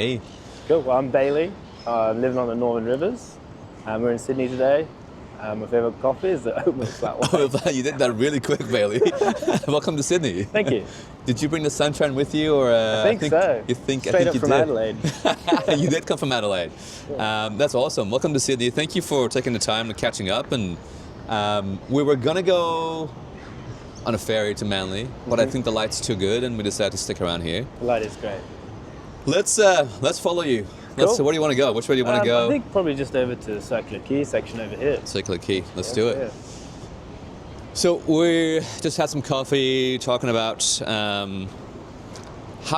Hey. Cool. Well, I'm Bailey. I'm living on the Northern Rivers. We're in Sydney today. My favourite coffee is the oat milk flat white. Oh, you did that really quick, Bailey. Welcome to Sydney. Thank you. Did you bring the sunshine with you, or I think so. You think Straight I up think from you did. Adelaide. You did come from Adelaide. That's awesome. Welcome to Sydney. Thank you for taking the time and catching up. And we were gonna go on a ferry to Manly, but I think the light's too good, and we decided to stick around here. The light is great. Let's follow you. Cool. Where do you want to go? Which way do you want to go? I think probably just over to the Circular Quay section over here. Circular Quay. Let's do it. Yeah. So we just had some coffee talking about how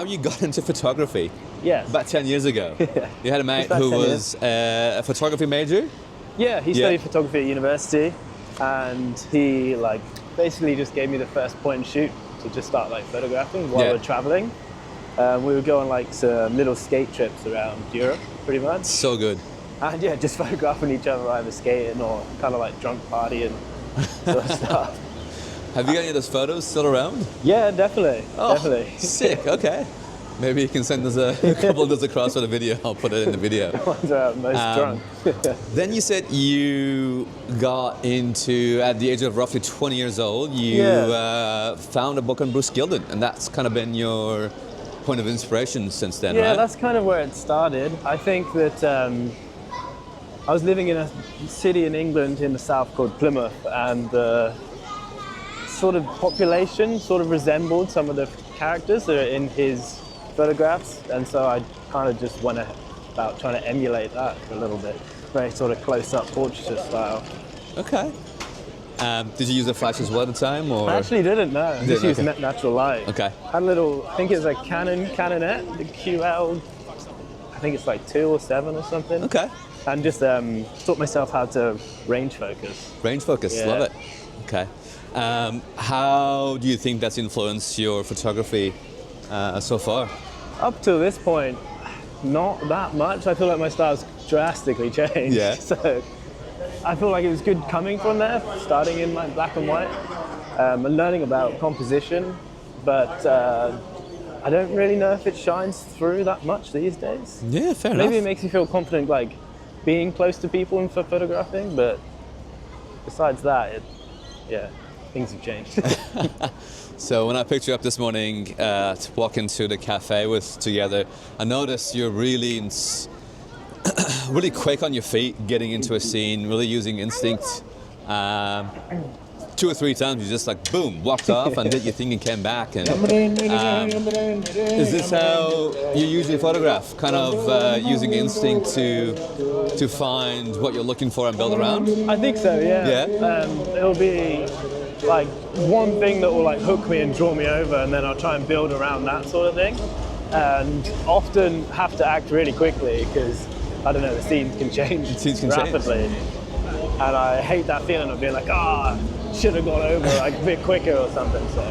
you got into photography. Yes. About 10 years ago. Yeah. You had a mate About who 10 was a photography major? Yeah, he studied photography at university, and he basically just gave me the first point and shoot to just start photographing while we were traveling. We would go on some little skate trips around Europe, pretty much. So good. And yeah, just photographing each other either skating or kind of drunk partying sort of stuff. Have you got any of those photos still around? Yeah, definitely. Oh, definitely. Sick. Okay. Maybe you can send us a couple of those across for the video. I'll put it in the video. The ones that are most drunk. Then you said you got into, at the age of roughly 20 years old, you found a book on Bruce Gilden, and that's kind of been your point of inspiration since then, right? Yeah, that's kind of where it started. I think that I was living in a city in England in the south called Plymouth, and the sort of population sort of resembled some of the characters that are in his photographs, and so I kind of just went about trying to emulate that a little bit. Very sort of close-up portraiture style. Okay. Did you use a flash as well at the time, or? I actually didn't, no. I just used natural light. Okay. Had a little, I think it was a Canonette, the QL, I think it's 2 or 7 or something. Okay. And just taught myself how to range focus. Range focus, Yeah. love it. Okay. How do you think that's influenced your photography so far? Up till this point, not that much. I feel like my style's drastically changed. Yeah. So I feel like it was good coming from there, starting in black and white, and learning about composition, but I don't really know if it shines through that much these days. Yeah, fair enough. Maybe it makes you feel confident being close to people and for photographing, but besides that, things have changed. So when I picked you up this morning to walk into the cafe together, I noticed you're really really quick on your feet, getting into a scene, really using instinct. 2 or 3 times you just boom, walked off and did your thing and came back. And is this how you usually photograph? Kind of using instinct to find what you're looking for and build around? I think so, yeah. Yeah? It'll be one thing that will hook me and draw me over, and then I'll try and build around that sort of thing. And often have to act really quickly because, I don't know, the scenes can change rapidly. And I hate that feeling of being should have gone over a bit quicker or something. So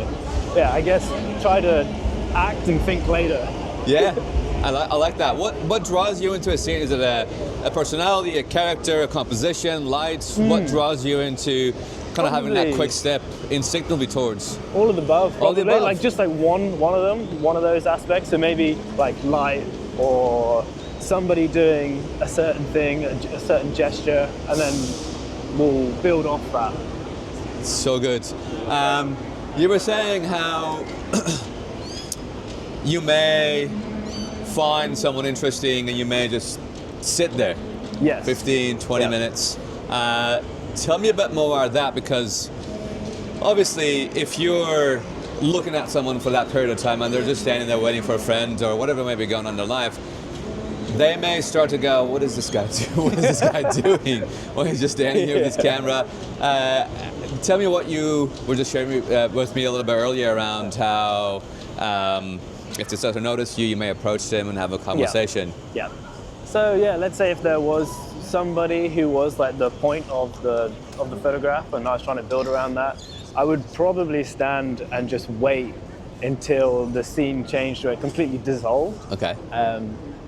yeah, I guess try to act and think later. Yeah, I like that. What draws you into a scene? Is it a personality, a character, a composition, lights? What draws you into kind of having that quick step instinctively towards? All of the above, probably. All the above. Just one of them, one of those aspects. So maybe light or somebody doing a certain thing, a certain gesture, and then we'll build off that. So good. You were saying how you may find someone interesting and you may just sit there. Yes. 15, 20 minutes. Tell me a bit more about that, because obviously if you're looking at someone for that period of time and they're just standing there waiting for a friend or whatever may be going on in their life, they may start to go, what is this guy doing? What is this guy doing? Well, he's just standing here with his camera. Tell me what you were just sharing with me a little bit earlier around how if they start to notice you may approach them and have a conversation. Yeah. So yeah, let's say if there was somebody who was the point of the photograph and I was trying to build around that, I would probably stand and just wait until the scene changed or it completely dissolved. Okay.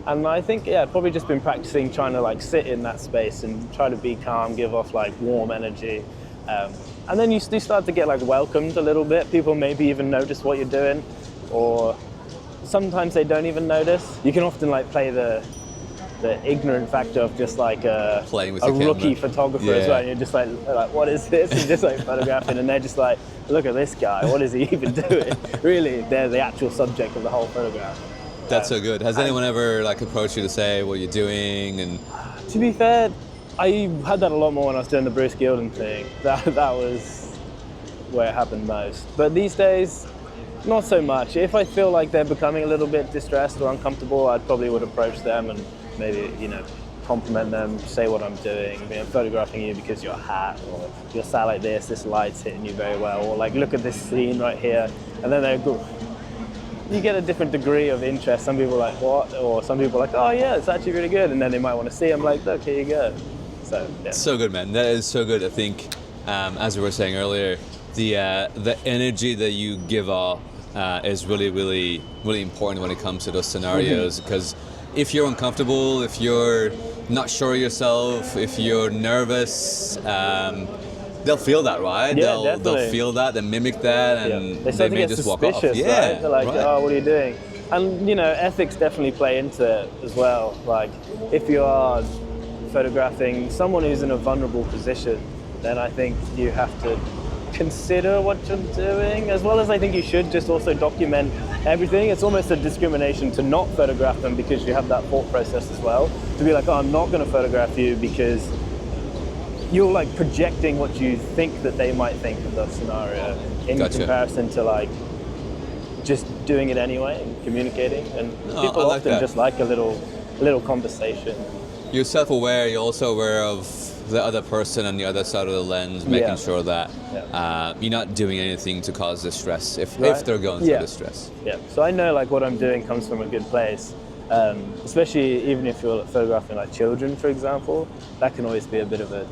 And I think, I've probably just been practicing trying to sit in that space and try to be calm, give off warm energy. And then you do start to get welcomed a little bit. People maybe even notice what you're doing, or sometimes they don't even notice. You can often like play the ignorant factor of just like a Playing with a your rookie camera. photographer Yeah. as well. And you're just like, what is this? And just like photographing, and they're just like, look at this guy. What is he even doing? Really, they're the actual subject of the whole photograph. That's so good. Has anyone ever like approached you to say what you're doing? And To be fair, I had that a lot more when I was doing the Bruce Gilden thing. That was where it happened most. But these days, not so much. If I feel like they're becoming a little bit distressed or uncomfortable, I probably would approach them and maybe, compliment them, say what I'm doing, photographing you because your hat, or you're sat like this light's hitting you very well, or like, look at this scene right here. And then they go, you get a different degree of interest. Some people are like, what? Or some people are like, oh yeah, it's actually really good. And then they might want to see, I'm like, look, here you go. So, yeah. so good, man. That is so good. I think, as we were saying earlier, the energy that you give off is really, really, really important when it comes to those scenarios. Because if you're uncomfortable, if you're not sure of yourself, if you're nervous, they'll feel that, right? Yeah, They'll definitely. feel that, they mimic that, and They they start to may get just walk off. suspicious, Yeah, right? They're like, right. oh, what are you doing? And, ethics definitely play into it as well. Like, if you are photographing someone who's in a vulnerable position, then I think you have to consider what you're doing, as well as I think you should just also document everything. It's almost a discrimination to not photograph them because you have that thought process as well. To be like, oh, I'm not going to photograph you because you're like projecting what you think that they might think of the scenario in Gotcha. comparison to like just doing it anyway and communicating. And people I like often that. just like a little conversation. You're self-aware, you're also aware of the other person on the other side of the lens, making Yeah. sure that Yeah. you're not doing anything to cause distress if Right. they're going through Yeah. distress. Yeah, so I know like what I'm doing comes from a good place, especially even if you're photographing like children, for example. That can always be a bit of a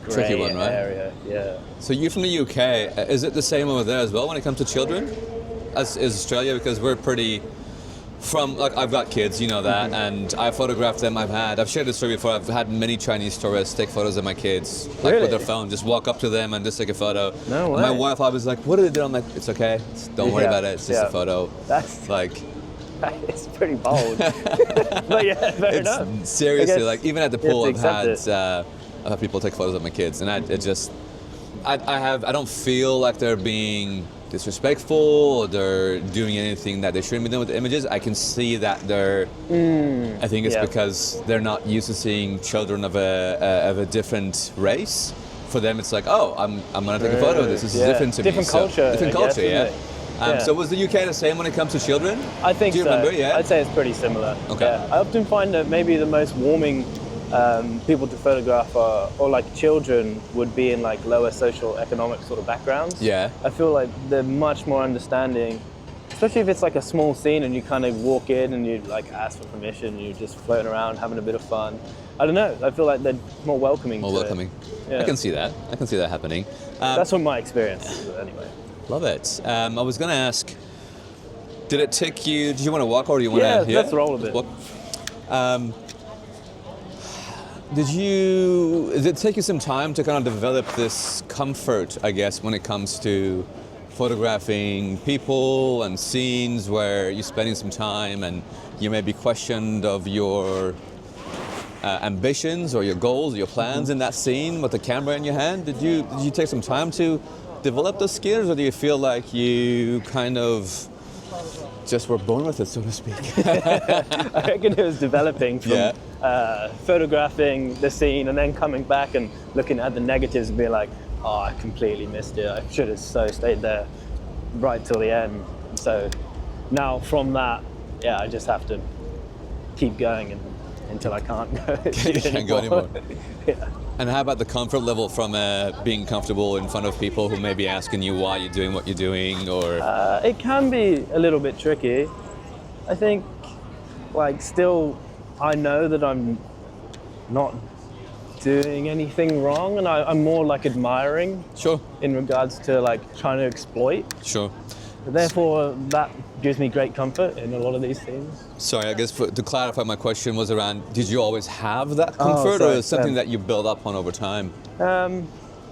Tricky grey one, right? area. Yeah. So you're from the UK. Is it the same over there as well when it comes to children as is Australia? Because we're pretty I've got kids, you know that, and I photographed them. I've shared this story before. I've had many Chinese tourists take photos of my kids, like Really? with their phone, just walk up to them and just take a photo. No And way. my wife always like, "What did they do?" I'm like, "It's okay. Don't worry Yeah, about it. It's just yeah. a photo." That's Like, it's pretty bold. But yeah, fair it's enough. seriously I guess like even at the you have pool, to I've accept had people take photos of my kids, and I don't feel like they're being disrespectful or they're doing anything that they shouldn't be doing with the images. I can see that they're. I think it's yeah. because they're not used to seeing children of a different race. For them, it's like, oh, I'm gonna take a photo of this. This is Yeah. different to me. Different So- culture, different I guess, culture, yeah. isn't it? Yeah. So was the UK the same when it comes to children? I think Do you so. remember? Yeah. I'd say it's pretty similar. Okay. Yeah. I often find that maybe the most warming people to photograph or like children would be in like lower social economic sort of backgrounds. Yeah. I feel like they're much more understanding, especially if it's like a small scene and you kind of walk in and you like ask for permission, you're just floating around having a bit of fun. I don't know. I feel like they're more welcoming. More to welcoming. It. Yeah. I can see that. I can see that happening. That's what my experience is anyway. Love it. I was going to ask, did you want to walk or do you want Yeah, to... let's roll a bit. Walk? Did it take you some time to kind of develop this comfort, I guess, when it comes to photographing people and scenes where you're spending some time and you may be questioned of your ambitions or your goals or your plans in that scene with the camera in your hand? Did you take some time to develop those skills, or do you feel like you kind of just were born with it, so to speak? I reckon it was developing from photographing the scene and then coming back and looking at the negatives and being like, oh, I completely missed it. I should have stayed there right till the end. So now from that, I just have to keep going until I can't go. You can't go anymore. Yeah. And how about the comfort level from being comfortable in front of people who may be asking you why you're doing what you're doing, or... It can be a little bit tricky. I think, like, still, I know that I'm not doing anything wrong, and I'm more like admiring Sure, in regards to like trying to exploit. sure. Therefore, that gives me great comfort in a lot of these things. Sorry, I guess to clarify, my question was around, did you always have that comfort, sorry, or is it something that you build up on over time?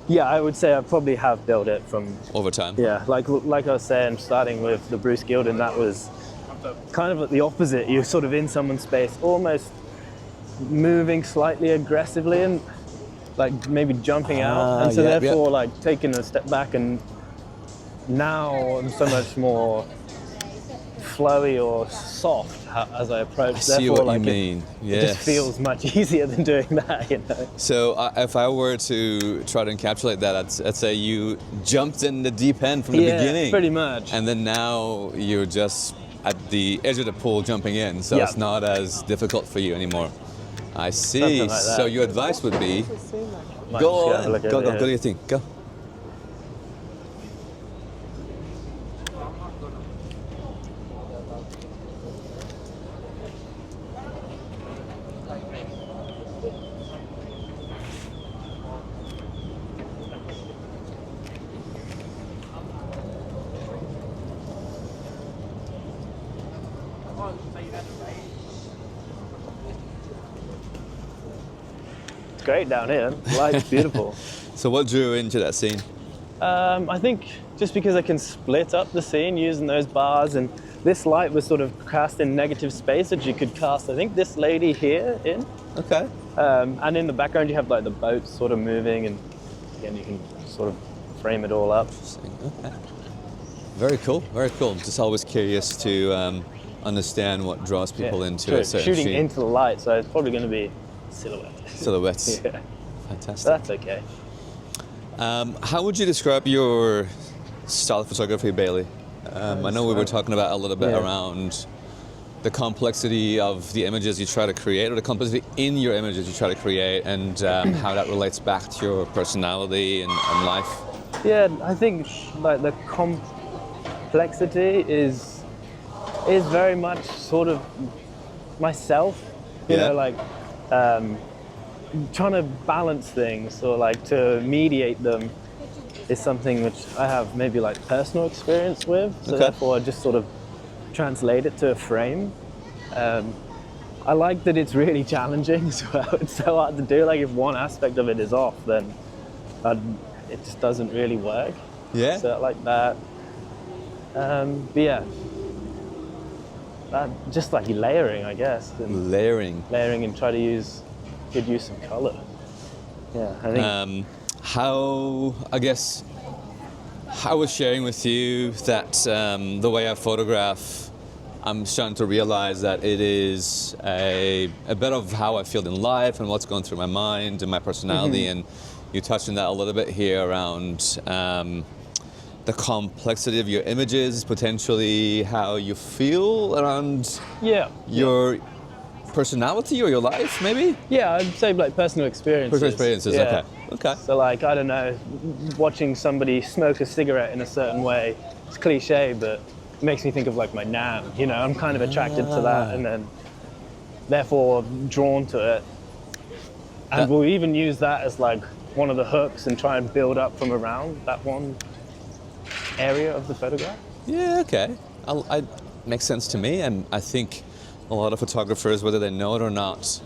Yeah, I would say I probably have built it from, Over time? like I was saying, starting with the Bruce Gilden, that was kind of at the opposite. You're sort of in someone's space, almost moving slightly aggressively and like maybe jumping out, and so therefore like taking a step back, and now I'm so much more flowy or soft as I approach. I see what you mean. It just feels much easier than doing that, you know. So if I were to try to encapsulate that, I'd say you jumped in the deep end from the beginning. Pretty much. And then now you're just at the edge of the pool jumping in, so it's not as difficult for you anymore. I see. Like so your advice would be, go on, go do your thing, go. Great down here. Light's beautiful. So what drew into that scene? I think just because I can split up the scene using those bars, and this light was sort of cast in negative space that you could cast, I think, this lady here in. Okay. And in the background you have like the boat sort of moving, and again you can sort of frame it all up. Okay. Very cool, very cool. Just always curious to understand what draws people into it. Shooting into the light, so it's probably going to be silhouettes. Yeah. Fantastic. That's okay. How would you describe your style of photography, Bailey? I know we were talking about a little bit around the complexity of the images you try to create, or the complexity in your images you try to create, and how that relates back to your personality and life. Yeah, I think like the complexity is very much sort of myself. You know, like trying to balance things, or like to mediate them, is something which I have maybe like personal experience with. So therefore I just sort of translate it to a frame. I like that it's really challenging as well. It's so hard to do. Like if one aspect of it is off, then it just doesn't really work. Yeah. So I like that. But yeah. Just like layering, I guess. And layering and try to use good use of color. Yeah, I think. I was sharing with you that the way I photograph, I'm starting to realize that it is a bit of how I feel in life and what's going through my mind and my personality. And you touched on that a little bit here around the complexity of your images, potentially how you feel around your personality or your life, maybe? Yeah, I'd say like personal experiences. Personal experiences, okay. So like, I don't know, watching somebody smoke a cigarette in a certain way, it's cliche, but it makes me think of like my nan, you know, I'm kind of attracted to that, and then therefore drawn to it. And we'll even use that as like one of the hooks and try and build up from around that one area of the photograph. Yeah, okay. Makes sense to me, and I think a lot of photographers, whether they know it or not,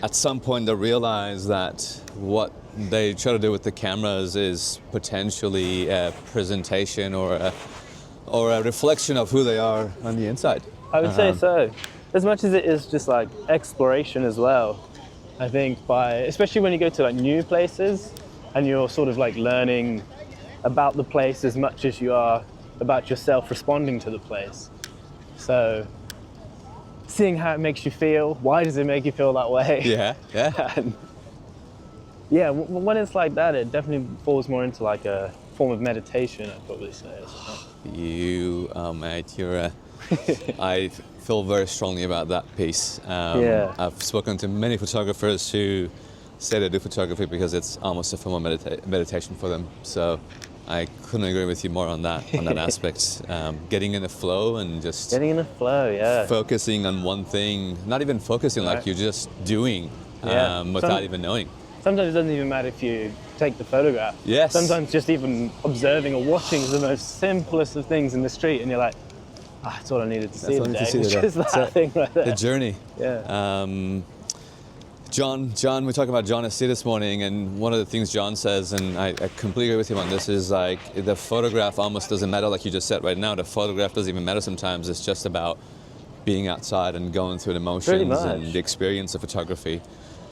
at some point they realize that what they try to do with the cameras is potentially a presentation or a reflection of who they are on the inside. I would say so. As much as it is just like exploration as well, I think especially when you go to like new places and you're sort of like learning about the place as much as you are about yourself responding to the place. So seeing how it makes you feel, why does it make you feel that way? Yeah. And yeah, when it's like that, it definitely falls more into like a form of meditation, I'd probably say. Mate, I feel very strongly about that piece. I've spoken to many photographers who say they do photography because it's almost a form of meditation for them. So I couldn't agree with you more on that aspect. Getting in the flow and just focusing on one thing, not even focusing, like you're just doing without even knowing. Sometimes it doesn't even matter if you take the photograph. Yes. Sometimes just even observing or watching is the most simplest of things in the street, and you're like, that's all I needed to see today. It's just that thing right there. The journey. Yeah. John, we talked about John SC this morning, and one of the things John says, and I completely agree with him on this, is like the photograph almost doesn't matter, like you just said right now. The photograph doesn't even matter sometimes. It's just about being outside and going through the motions and the experience of photography.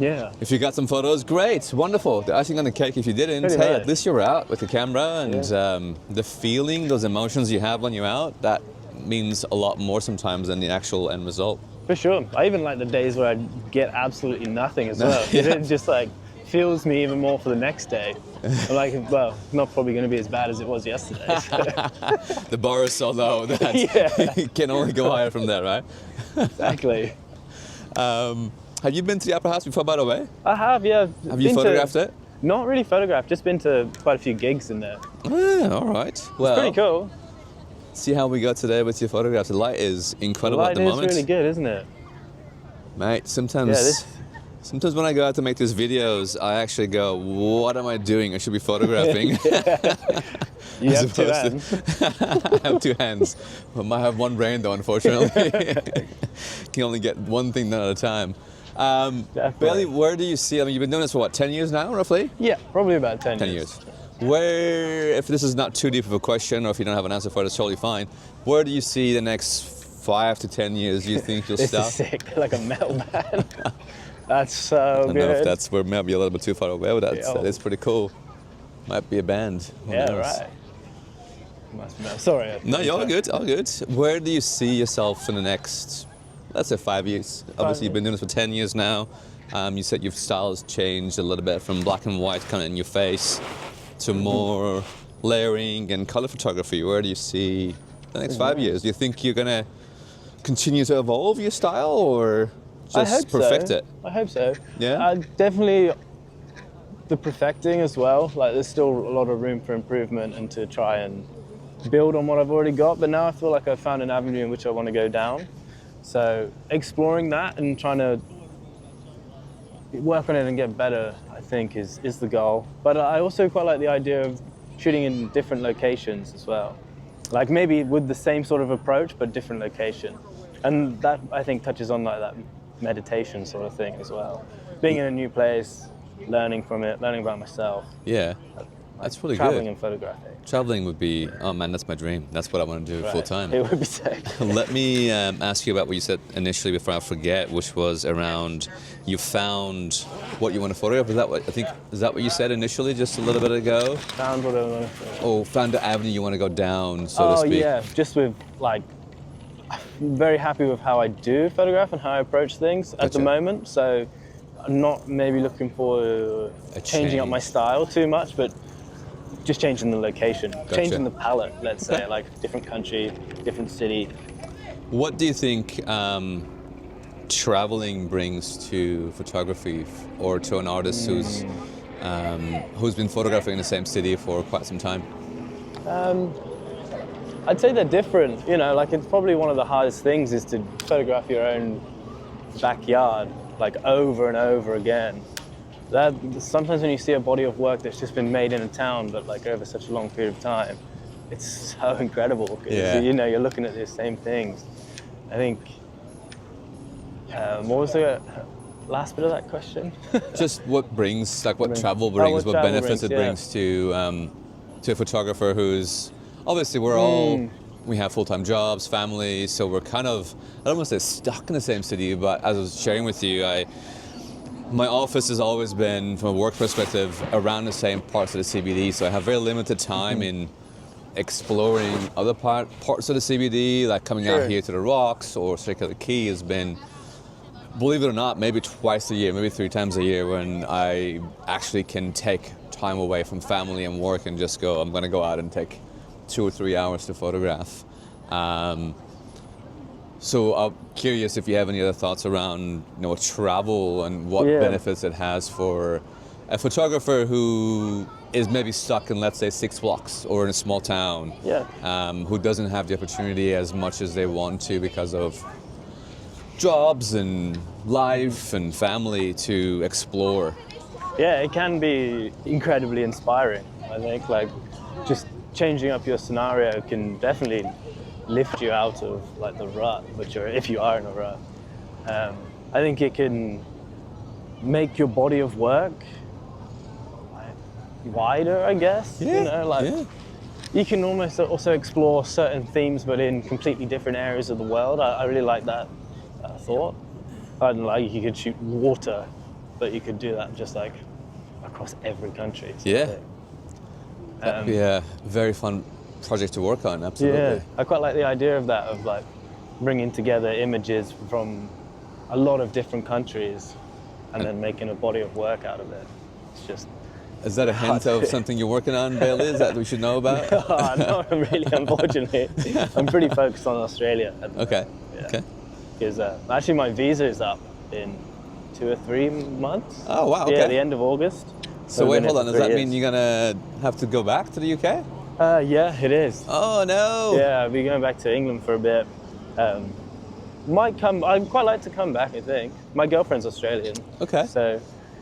Yeah. If you got some photos, great, wonderful. The icing on the cake if you didn't, Pretty hey, much. at least you're out with the camera, and the feeling, those emotions you have when you're out, that means a lot more sometimes than the actual end result. For sure. I even like the days where I get absolutely nothing as well. Yeah. It just like fuels me even more for the next day. I'm like, well, not probably going to be as bad as it was yesterday. So. The bar is so low that it can only go higher from there, right? Exactly. Have you been to the Opera House before, by the way? I have, yeah. Have you photographed it? Not really photographed, just been to quite a few gigs in there. Ah, all right. Well, It's pretty cool. see how we got today with your photographs. The light is incredible at the The light moment. is really good, isn't it? Mate, sometimes when I go out to make these videos, I actually go, what am I doing? I should be photographing. You As have two opposed hands. I have two hands. I might have one brain though, unfortunately. Can only get one thing done at a time. Bailey, where do you see, I mean, you've been doing this for what, 10 years now, roughly? Yeah, probably about 10 10 years. Where, if this is not too deep of a question, or if you don't have an answer for it, it's totally fine. Where do you see the next 5 to 10 years? Do you think you'll This stop? is sick, like a metal band. That's so I don't good. know if that's where maybe a little bit too far away, but that is pretty cool. Might be a band. Who Yeah, knows? right. Must be metal. Sorry. No, you're all good, all good. Where do you see yourself in the next, let's say 5 years? Obviously, you've been doing this for 10 years now. You said your style has changed a little bit from black and white kind of in your face to more layering and color photography. Where do you see the next 5 years? Do you think you're going to continue to evolve your style, or just perfect it? I hope so. Yeah? Definitely the perfecting as well. Like, there's still a lot of room for improvement and to try and build on what I've already got. But now I feel like I've found an avenue in which I want to go down. So exploring that and trying to work on it and get better, I think, is the goal. But I also quite like the idea of shooting in different locations as well. Like maybe with the same sort of approach, but different location. And that, I think, touches on like that meditation sort of thing as well. Being in a new place, learning from it, learning about myself. Yeah, that's really Traveling good. and photographing. Traveling would be, oh man, that's my dream. That's what I want to do full time. It would be sick. Let me ask you about what you said initially before I forget, which was around you found what you want to photograph. Is that what is that what you said initially, just a little bit ago? Found what I want to. Oh, found the avenue you want to go down, so to Oh speak. yeah, just with like, I'm very happy with how I do photograph and how I approach things at the Gotcha. moment. So I'm not maybe looking for changing up my change. style too much, but just changing the location, Gotcha. changing the palette, let's say, Okay. like different country, different city. What do you think traveling brings to photography, or to an artist who's been photographing in the same city for quite some time? I'd say they're different. You know, like it's probably one of the hardest things is to photograph your own backyard, like over and over again. That sometimes when you see a body of work that's just been made in a town, but like over such a long period of time, it's so incredible. 'Cause, Yeah. you know, you're looking at the same things. I think. What was the last bit of that question? Just what brings, like what brings- travel oh, brings, what what travel benefits brings, it yeah. brings to a photographer who's, obviously we're all, we have full-time jobs, families, so we're kind of, I don't want to say stuck in the same city, but as I was sharing with you, my office has always been, from a work perspective, around the same parts of the CBD, so I have very limited time in exploring other parts of the CBD, like coming out Sure. here to the Rocks or Circular Quay has been, believe it or not, maybe twice a year, maybe 3 times a year when I actually can take time away from family and work and just go, I'm going to go out and take 2 or 3 hours to photograph. So I'm curious if you have any other thoughts around, travel and what Yeah. benefits it has for a photographer who is maybe stuck in, let's say, 6 blocks or in a small town, Yeah. who doesn't have the opportunity as much as they want to because of jobs and life and family to explore. Yeah, it can be incredibly inspiring. I think like just changing up your scenario can definitely lift you out of like the rut, if you are in a rut. I think it can make your body of work like, wider, I guess. Yeah, You know, like yeah. you can almost also explore certain themes, but in completely different areas of the world. I really like that thought. I don't like you could shoot water, but you could do that just like across every country. Yeah. That'd be a very fun project to work on, absolutely. Yeah, I quite like the idea of that, of like bringing together images from a lot of different countries and then making a body of work out of it. It's just... Is that a hint of something you're working on, Bailey? Is that we should know about? Not really, unfortunately. I'm pretty focused on Australia. Okay, Yeah. okay. Because actually my visa is up in 2 or 3 months. Oh, wow, okay. Yeah, the end of August. So I've wait, been hold here on. for Does that 3 mean years. you're gonna have to go back to the UK? Yeah, it is. Oh no! Yeah, I'll be going back to England for a bit. I'd quite like to come back, I think. My girlfriend's Australian. Okay. So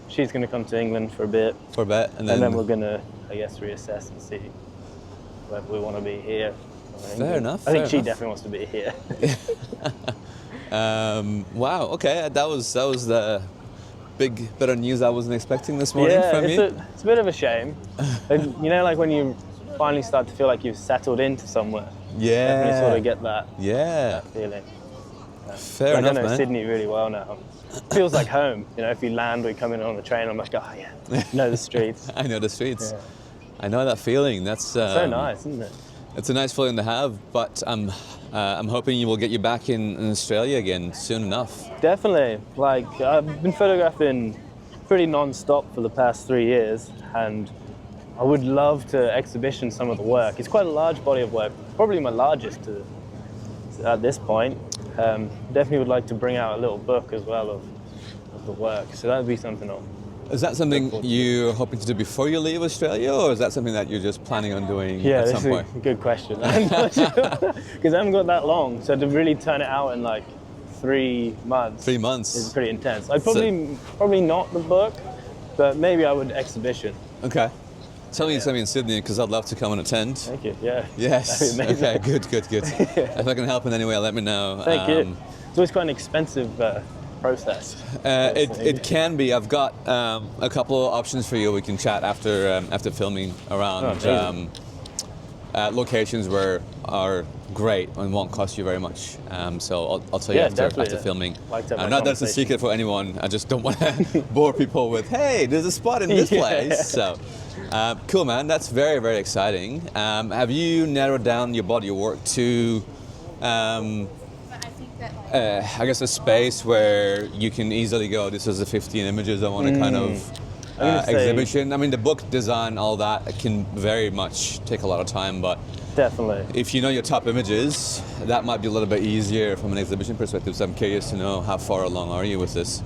she's going to come to England for a bit. For a bit, and then we're going to, I guess, reassess and see whether we want to be here. Or in England. enough, I think fair she enough. definitely wants to be here. Wow. Okay, that was the big bit of news I wasn't expecting this morning from you. It's a bit of a shame. And, you know, like when you finally start to feel like you've settled into somewhere. Yeah. You sort of get that Yeah. feeling. Fair I enough, know man. Sydney really well now. Feels like home. You know, if you land or you come in on the train, I'm like, oh yeah, know the streets. I know the streets. Yeah. I know that feeling. That's So nice, isn't it? It's a nice feeling to have, but I'm hoping you will get you back in Australia again soon enough. Definitely. Like, I've been photographing pretty non-stop for the past 3 years, and I would love to exhibition some of the work. It's quite a large body of work, probably my largest at this point. Definitely would like to bring out a little book as well of the work, so that would be something I'll... Is that something you're hoping to do before you leave Australia, or is that something that you're just planning on doing Yeah, at this some is point? a good question. I'm not sure, because I haven't got that long, so to really turn it out in like 3 months. 3 months. Is pretty intense. I'd probably not the book, but maybe I would exhibition. Okay. Tell me something in Sydney, because I'd love to come and attend. Thank you. Yeah. Yes. That'd be amazing. Okay. Good. If I can help in any way, let me know. Thank you. It's always quite an expensive process. It can be. I've got a couple of options for you. We can chat after filming around locations where are great and won't cost you very much. So I'll tell you after filming. Like to have Not that it's a secret for anyone. I just don't want to bore people with, hey, there's a spot in this place. So cool, man. That's very, very exciting. Have you narrowed down your body of work to I guess a space where you can easily go, this is the 15 images I want to kind of exhibition? I mean, the book design, all that, it can very much take a lot of time, but definitely. if you know your top images, that might be a little bit easier from an exhibition perspective. So I'm curious to know, how far along are you with this?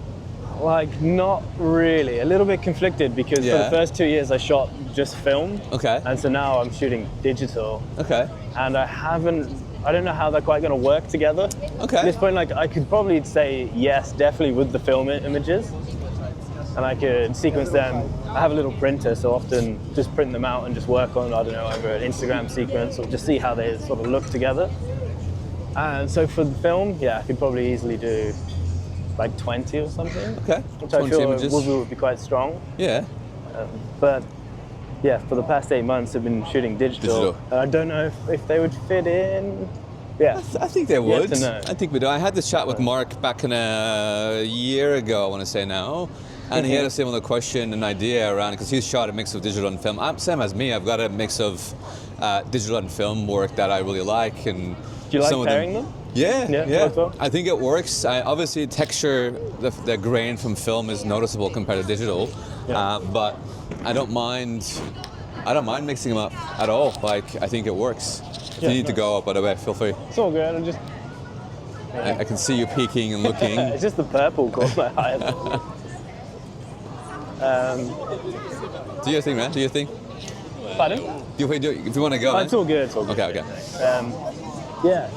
Like, not really. A little bit conflicted, because for the first 2 years I shot just film. Okay. And so now I'm shooting digital. Okay. And I don't know how they're quite going to work together. Okay. At this point, like, I could probably say yes, definitely with the film images. And I could sequence them. I have a little printer, so often just print them out and just work on, I don't know, over an Instagram sequence, or just see how they sort of look together. And so for the film, yeah, I could probably easily do like 20 or something. Okay. Which I feel would be quite strong. Yeah. But yeah, for the past 8 months I've been shooting digital. And I don't know if they would fit in. Yeah. I think they would. To know. I think we do. I had this chat with Mark back in a year ago, I want to say now. And he had a similar question and idea around, because he's shot a mix of digital and film. Same as me, I've got a mix of digital and film work that I really like. And do you like pairing them? Yeah. I think it works. Obviously, texture, the grain from film is noticeable compared to digital, but I don't mind mixing them up at all. Like, I think it works. If you need to go, by the way, feel free. It's all good. I'm just. I can see you peeking and looking. It's just the purple caught my eye. Do your thing, man. Do your thing. Pardon? If you want to go. It's all good. It's all good. Okay. Yeah.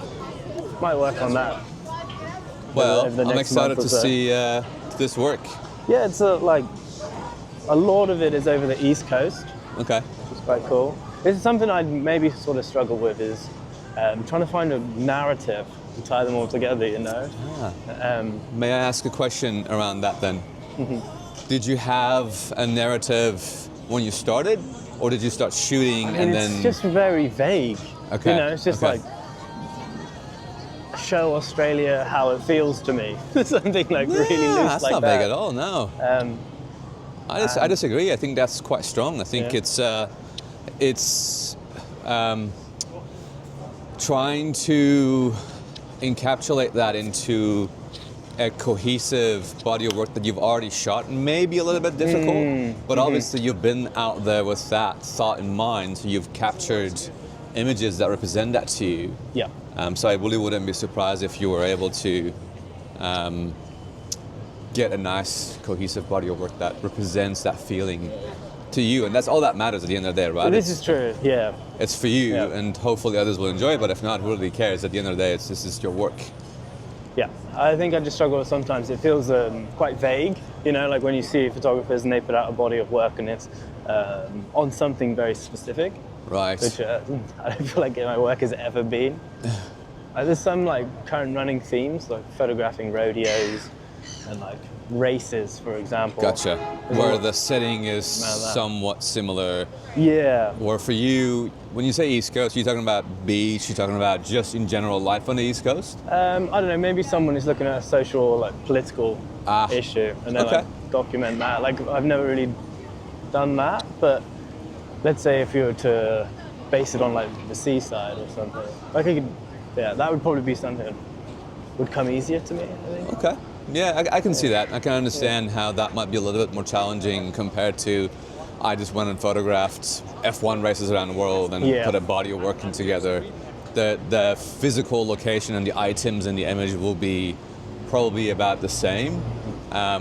Might work on that. Well, over the I'm next excited month to or so. see this work. Yeah, it's like a lot of it is over the East Coast. Okay. Which is quite cool. This is something I maybe sort of struggle with, is trying to find a narrative to tie them all together, you know. May I ask a question around that then? Did you have a narrative when you started, or did you start shooting and it's then? just very vague. Okay. You know, it's just okay. like, show Australia how it feels to me. Something like really loose that's like not that. vague at all. No. I disagree. I think that's quite strong. I think it's trying to encapsulate that into a cohesive body of work that you've already shot, maybe a little bit difficult, but obviously you've been out there with that thought in mind, so you've captured images that represent that to you. Yeah. So I really wouldn't be surprised if you were able to get a nice cohesive body of work that represents that feeling to you, and that's all that matters at the end of the day, right? So this is true, yeah. It's for you, and hopefully others will enjoy it, but if not, who really cares? At the end of the day, this is your work. Yeah, I think I just struggle with sometimes. It feels quite vague, you know, like when you see photographers and they put out a body of work and it's on something very specific. Right. Which I don't feel like my work has ever been. There's some like current running themes, like photographing rodeos and like races, for example. Gotcha. Where the setting is somewhat similar. Yeah. Or for you, when you say East Coast, are you talking about beach? You're talking about just in general life on the East Coast? I don't know, maybe someone is looking at a social or like political issue and then like document that. Like I've never really done that, but let's say if you were to base it on like the seaside or something, like that would probably be something that would come easier to me, I think. Okay. Yeah, I can see that. I can understand how that might be a little bit more challenging compared to I just went and photographed F1 races around the world and put a body of work in together. The physical location and the items in the image will be probably about the same,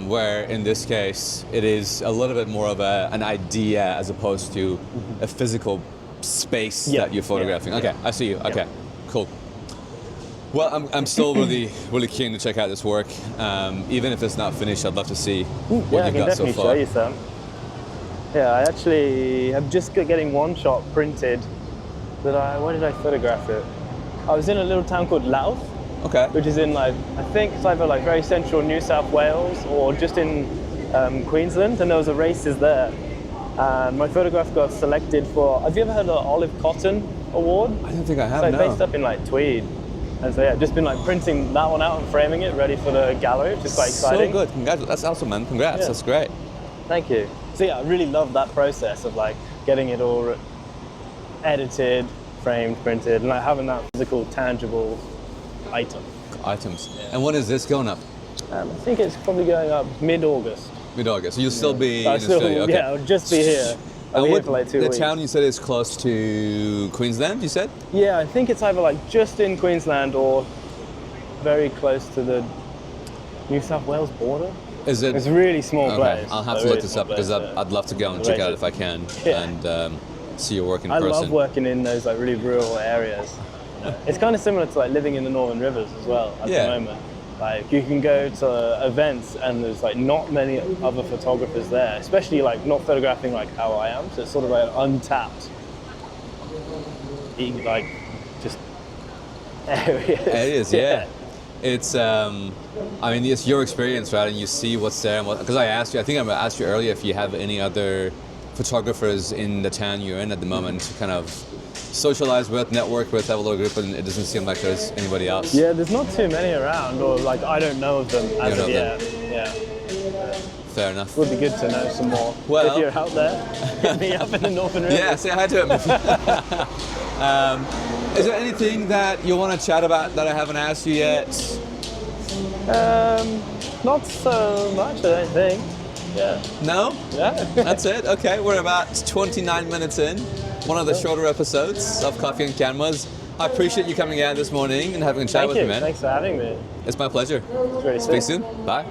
where in this case it is a little bit more of an idea as opposed to a physical space that you're photographing. Okay, I see you. Okay, cool. Well, I'm still really keen to check out this work. Even if it's not finished, I'd love to see what you've got so far. I can definitely show you some. Yeah, I actually am just getting one shot printed. Where did I photograph it? I was in a little town called Louth, which is in like, I think it's either like very central New South Wales or just in Queensland, and there was a races there. And my photograph got selected for, have you ever heard of the Olive Cotton Award? I don't think I have, It's like based up in like Tweed. And so just been like printing that one out and framing it ready for the gallery, which is quite exciting. So good, congrats, that's awesome, man, congrats, that's great. Thank you. So yeah, I really love that process of like getting it all edited, framed, printed, and like having that physical, tangible items. Yeah. And when is this going up? I think it's probably going up mid-August. Mid-August, so you'll still be in Australia? Okay. Yeah, I'll just be here. I'll be here for like 2 weeks. The town you said is close to Queensland, you said? Yeah, I think it's either like just in Queensland or very close to the New South Wales border. Is it? It's a really small place. I'll have to look this up because I'd love to go and check it out if I can and see your work in person. I love working in those like really rural areas. It's kind of similar to like living in the Northern Rivers as well at the moment. Like you can go to events and there's like not many other photographers there, especially like not photographing like how I am. So it's sort of like untapped, like just areas. It is, yeah. It's, I mean, it's your experience, right? And you see what's there. Because I asked you, I think I asked you earlier if you have any other photographers in the town you're in at the moment to kind of socialize with, network with, have a little group, and it doesn't seem like there's anybody else. Yeah, there's not too many around, or like I don't know of them as of yet. Yeah. Fair enough. Would be good to know some more. Well, if you're out there, hit me up in the Northern Rivers. Yeah, say hi to him. Is there anything that you want to chat about that I haven't asked you yet? Not so much, I don't think. Yeah. No? Yeah. That's it? Okay, we're about 29 minutes in. One of the shorter episodes of Coffee and Cameras. I appreciate you coming out this morning and having a chat with me, man. Thanks for having me. It's my pleasure. It's really Speak soon. Bye.